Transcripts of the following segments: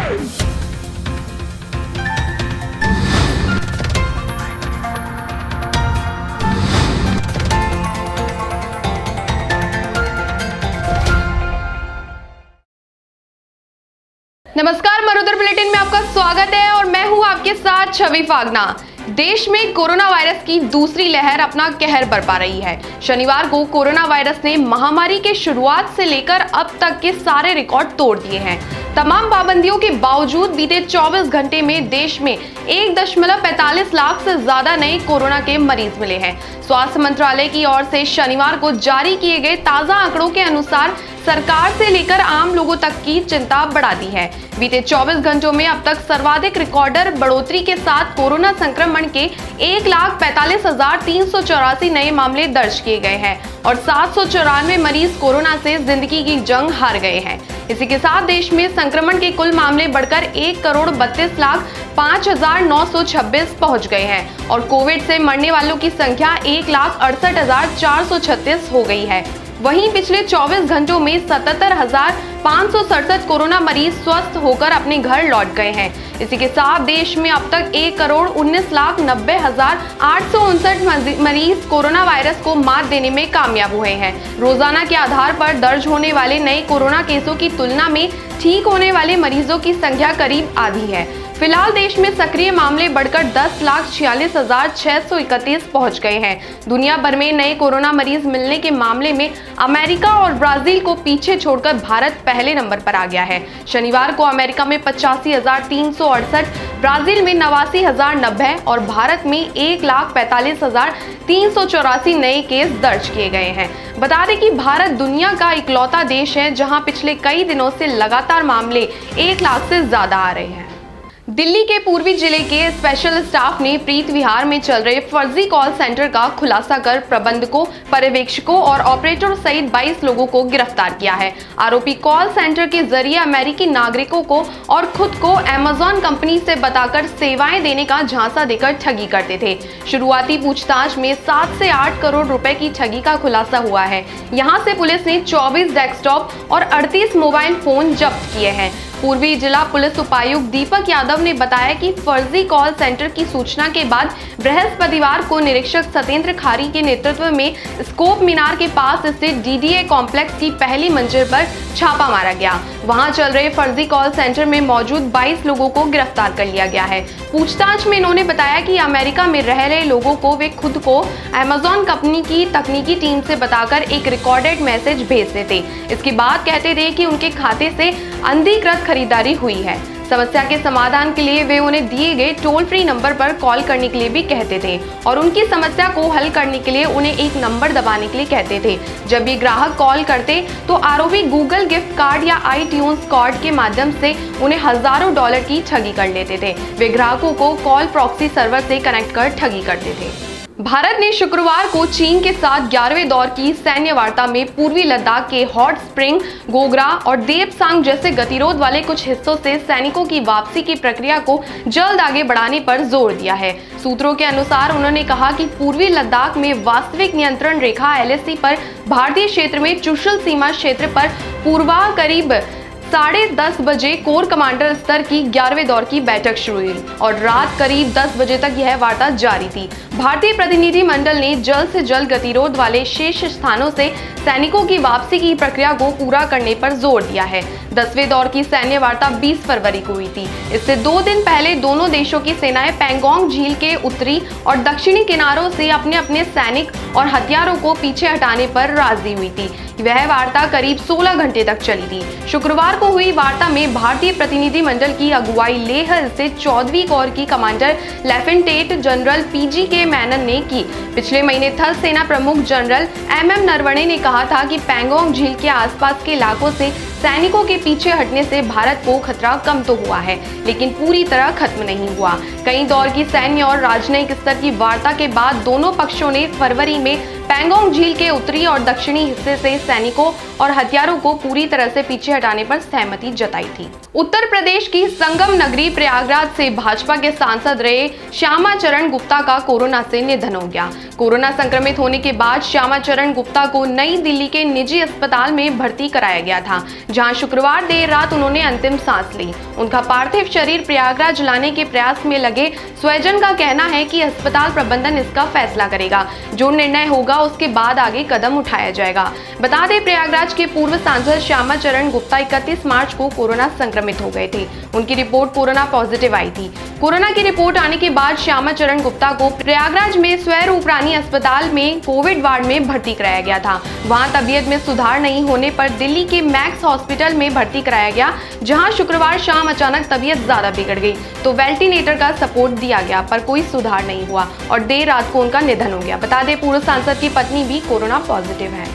नमस्कार, मरुधर बुलेटिन में आपका स्वागत है और मैं हूं आपके साथ छवि फागना। देश में कोरोना वायरस की दूसरी लहर अपना कहर बरपा रही है। शनिवार को कोरोना वायरस ने महामारी के शुरुआत से लेकर अब तक के सारे रिकॉर्ड तोड़ दिए हैं। तमाम पाबंदियों के बावजूद बीते 24 घंटे में देश में 1.45 लाख से ज्यादा नए कोरोना के मरीज मिले हैं। स्वास्थ्य मंत्रालय की ओर से शनिवार को जारी किए गए ताजा आंकड़ों के अनुसार सरकार से लेकर आम लोगों तक की चिंता बढ़ा दी है। बीते 24 घंटों में अब तक सर्वाधिक रिकॉर्डर बढ़ोतरी के साथ कोरोना संक्रमण के 1,45,384 नए मामले दर्ज किए गए हैं और 794 मरीज कोरोना से जिंदगी की जंग हार गए हैं। इसी के साथ देश में संक्रमण के कुल मामले बढ़कर 1,32,05,926 पहुंच गए हैं और कोविड से मरने वालों की संख्या 1,68,436 हो गई है। वहीं पिछले 24 घंटों में 77,567 कोरोना मरीज स्वस्थ होकर अपने घर लौट गए हैं। इसी के साथ देश में अब तक 1,19,90,859 मरीज कोरोना वायरस को मात देने में कामयाब हुए हैं। रोजाना के आधार पर दर्ज होने वाले नए कोरोना केसों की तुलना में ठीक होने वाले मरीजों की संख्या करीब आधी है। फिलहाल देश में सक्रिय मामले बढ़कर 10,46,631 पहुंच गए हैं। दुनिया भर में नए कोरोना मरीज मिलने के मामले में अमेरिका और ब्राजील को पीछे छोड़कर भारत पहले नंबर पर आ गया है। शनिवार को अमेरिका में 85,368, ब्राजील में 89,090 और भारत में 1,45,384 नए केस दर्ज किए गए हैं। बता दें कि भारत दुनिया का इकलौता देश है जहां पिछले कई दिनों से लगातार मामले 1 लाख से ज्यादा आ रहे हैं। दिल्ली के पूर्वी जिले के स्पेशल स्टाफ ने प्रीत विहार में चल रहे फर्जी कॉल सेंटर का खुलासा कर प्रबंधकों, पर्यवेक्षकों और ऑपरेटर सहित 22 लोगों को गिरफ्तार किया है। आरोपी कॉल सेंटर के जरिए अमेरिकी नागरिकों को और खुद को अमेज़न कंपनी से बताकर सेवाएं देने का झांसा देकर ठगी करते थे। शुरुआती पूछताछ में 7 से 8 करोड़ रुपए की ठगी का खुलासा हुआ है। यहां से पुलिस ने 24 डेस्कटॉप और 38 मोबाइल फोन जब्त किए हैं। पूर्वी जिला पुलिस उपायुक्त दीपक यादव ने बताया कि फर्जी कॉल सेंटर की सूचना के बाद बृहस्पतिवार को निरीक्षक सत्येंद्र खारी के नेतृत्व में स्कोप मीनार के पास स्थित डीडीए कॉम्प्लेक्स की पहली मंजिल पर छापा मारा गया। वहां चल रहे फर्जी कॉल सेंटर में मौजूद 22 लोगों को गिरफ्तार कर लिया गया है। पूछताछ में इन्होंने बताया कि अमेरिका में रह रहे लोगों को वे खुद को अमेज़न कंपनी की तकनीकी टीम से बताकर एक रिकॉर्डेड मैसेज भेजते थे। इसके बाद कहते थे कि उनके खाते से अनधिकृत खरीदारी हुई है। समस्या के समाधान के लिए वे उन्हें दिए गए टोल फ्री नंबर पर कॉल करने के लिए भी कहते थे और उनकी समस्या को हल करने के लिए उन्हें एक नंबर दबाने के लिए कहते थे। जब ये ग्राहक कॉल करते तो आरोपी गूगल गिफ्ट कार्ड या iTunes कार्ड के माध्यम से उन्हें हजारों डॉलर की ठगी कर लेते थे। वे ग्राहकों को कॉल प्रॉक्सी सर्वर से कनेक्ट कर ठगी करते थे। भारत ने शुक्रवार को चीन के साथ 11वें दौर की सैन्य वार्ता में पूर्वी लद्दाख के हॉट स्प्रिंग, गोगरा और देपसांग जैसे गतिरोध वाले कुछ हिस्सों से सैनिकों की वापसी की प्रक्रिया को जल्द आगे बढ़ाने पर जोर दिया है। सूत्रों के अनुसार उन्होंने कहा कि पूर्वी लद्दाख में वास्तविक नियंत्रण रेखा LAC पर भारतीय क्षेत्र में चुशल सीमा क्षेत्र पर पूर्वा करीब 10:30 बजे कोर कमांडर स्तर की 11वें दौर की बैठक शुरू हुई और रात करीब 10 बजे तक यह वार्ता जारी थी। भारतीय प्रतिनिधि मंडल ने जल्द से जल्द गतिरोध वाले शेष स्थानों से सैनिकों की वापसी की प्रक्रिया को पूरा करने पर जोर दिया है। 10वें दौर की सैन्य वार्ता 20 फरवरी को हुई थी। इससे 2 दिन पहले दोनों देशों की सेनाएं पैंगोंग झील के उत्तरी और दक्षिणी किनारों से अपने अपने सैनिक और हथियारों को पीछे हटाने पर राजी हुई थी। वह वार्ता करीब 16 घंटे तक चली थी। शुक्रवार को हुई वार्ता में भारतीय प्रतिनिधि मंडल की अगुवाई लेह स्थित 14वीं कोर की commander lieutenant general PGK Menon ने की। पिछले महीने थल सेना प्रमुख जनरल MM नरवणे ने कहा था कि पैंगोंग झील के आसपास के इलाकों से सैनिकों के पीछे हटने से भारत को खतरा कम तो हुआ है, लेकिन पूरी तरह खत्म नहीं हुआ। कई दौर की सैन्य और राजनयिक स्तर की वार्ता के बाद दोनों पक्षों ने फरवरी में पैंगोंग झील के उत्तरी और दक्षिणी हिस्से से सैनिकों और हथियारों को पूरी तरह से पीछे हटाने पर सहमति जताई थी। उत्तर प्रदेश की संगम नगरी प्रयागराज से भाजपा के सांसद रहे श्यामा चरण गुप्ता का कोरोना से निधन हो गया। कोरोना संक्रमित होने के बाद श्यामा चरण गुप्ता को नई दिल्ली के निजी अस्पताल में भर्ती कराया गया था, जहां शुक्रवार देर रात उन्होंने अंतिम सांस ली। उनका पार्थिव शरीर प्रयागराज लाने के प्रयास में लगे स्वजन का कहना है कि अस्पताल प्रबंधन इसका फैसला करेगा। जो निर्णय होगा उसके बाद आगे कदम उठाया जाएगा। बता दें, प्रयागराज के पूर्व सांसद श्यामा चरण गुप्ता 31 मार्च को कोरोना संक्रमित हो गए थे। उनकी रिपोर्ट कोरोना पॉजिटिव आई थी। कोरोना की रिपोर्ट आने के बाद श्यामा चरण गुप्ता को प्रयागराज में स्वरूप रानी अस्पताल में कोविड वार्ड में भर्ती कराया गया था। वहां तबीयत में सुधार नहीं होने पर दिल्ली के मैक्स हॉस्पिटल में भर्ती कराया गया, जहां शुक्रवार शाम अचानक तबीयत ज्यादा बिगड़ गई तो वेंटिलेटर का सपोर्ट दिया गया, पर कोई सुधार नहीं हुआ और देर रात को उनका निधन हो गया। बता दें, पूर्व सांसद की पत्नी भी कोरोना पॉजिटिव है।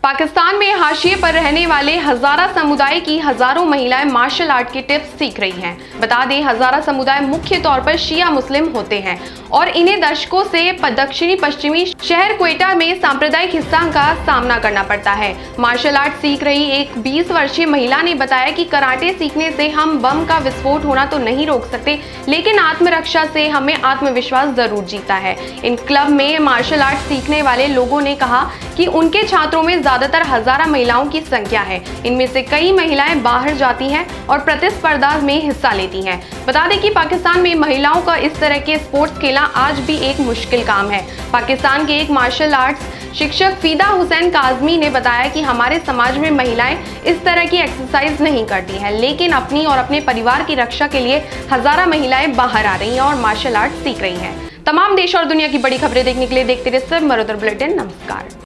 पाकिस्तान में हाशिए पर रहने वाले हजारा समुदाय की हजारों महिलाएं मार्शल आर्ट की टिप्स सीख रही हैं। बता दें, हजारा समुदाय मुख्य तौर पर शिया मुस्लिम होते हैं और इन्हें दशकों से दक्षिणी पश्चिमी शहर क्वेटा में सांप्रदायिक हिंसा का सामना करना पड़ता है। मार्शल आर्ट सीख रही एक 20 वर्षीय महिला ने बताया कि कराटे सीखने से हम बम का विस्फोट होना तो नहीं रोक सकते, लेकिन आत्मरक्षा से हमें आत्मविश्वास जरूर जीता है। इन क्लब में मार्शल आर्ट सीखने वाले लोगों ने कहा कि उनके छात्रों में ज्यादातर हजारा महिलाओं की संख्या है। इनमें से कई महिलाएं बाहर जाती हैं और प्रतिस्पर्धा में हिस्सा लेती हैं। बता दें कि पाकिस्तान में महिलाओं का इस तरह के स्पोर्ट्स खेलना आज भी एक मुश्किल काम है। पाकिस्तान के एक मार्शल आर्ट्स शिक्षक फीदा हुसैन काजमी ने बताया कि हमारे समाज में महिलाएं इस तरह की एक्सरसाइज नहीं करती हैं, लेकिन अपनी और अपने परिवार की रक्षा के लिए हजारा महिलाएं बाहर आ रही हैं और मार्शल आर्ट सीख रही हैं। तमाम देश और दुनिया की बड़ी खबरें देखने के लिए देखते रहिए सब मरोतर बुलेटिन। नमस्कार।